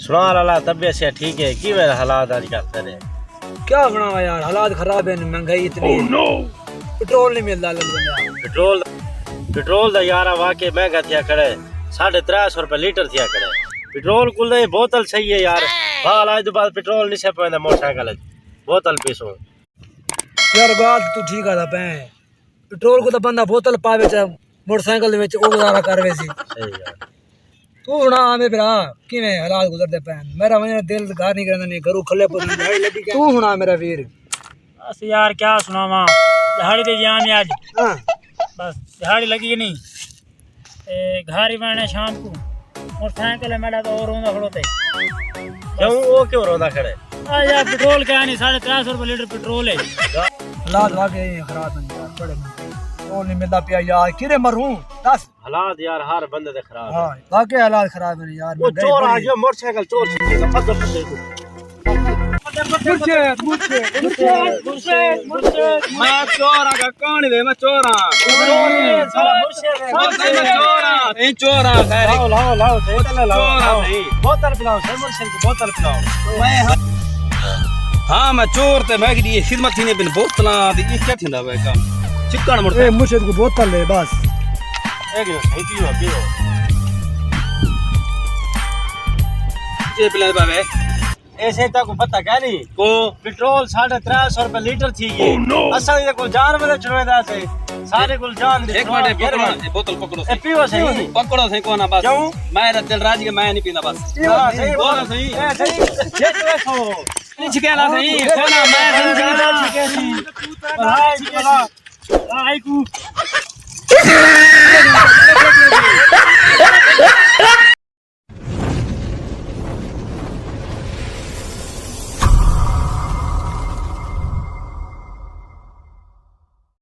सुना लाला तबीयत से ठीक है कि मेरा हालात आजकल तेरे क्या बनावा यार, हालात खराब है, महंगाई इतनी पेट्रोल नहीं मिलता पेट्रोल दा यार वाकई महंगा थिया करे 350 रुपए लीटर थिया करे पेट्रोल कुल दे बोतल सही है यार हाल आज बाद पेट्रोल नहीं से पैंदा मोटरसाइकिल बोतल पीसो यार बात तू ठीक है पे पेट्रोल को तो बंदा बोतल पावे च मोटरसाइकिल विच ओ गुजारा करवे सी सही यार तू सुना हमें भरा किवें हालात गुजरदे पे मेरा वने दिल घर नहीं करदा नहीं घरों खले पर दिहाड़ी लगी तू सुना मेरा वीर बस यार क्या सुनावा दिहाड़ी ते जान आज हां बस दिहाड़ी लगी नहीं घर ही बैठे शाम को मोटरसाइकिल है मेरा तो और रोंदा खड़ोते क्यों वो क्यों रोंदा खड़े यार पेट्रोल क्या नहीं 350 रुपए लीटर पेट्रोल है हालात वाकई खराब है यार बड़े पेट्रोल नहीं मिलता पिया यार किरे मरूं दस हालात यार हर बंदे दे खराब हां वाकई हालात खराब है यार वो चोर आ गया मोटरसाइकिल चोर छीनेगा फदर मैं चोर आ कौन दे मैं चोर आ लाओ बोतल पिलाओ मोटरसाइकिल की बोतल पिलाओ हाँ मैं चोर ते मैं की खिदमत थी ने बिन बोतला दी ये क्या थिंदा वे का चिकन मोटर ए मुझे को बोतल ले बस एक सही पियो ये पिला बाबे ऐसे तक पता क्या नहीं को पेट्रोल 350 रुपए लीटर थी ये असल ये को जान बदे छुड़वेदा से सारे कुल जान एक मिनट पकड़ो बोतल पकड़ो ए पियो सही पकड़ो सही को ना बस क्यों मैं दिल राज के मैं नहीं पीना बस हां सही बोल सही ए सही ये देखो नहीं छिकेला सही कोना मैं छिकेली भाई छिकेला आई को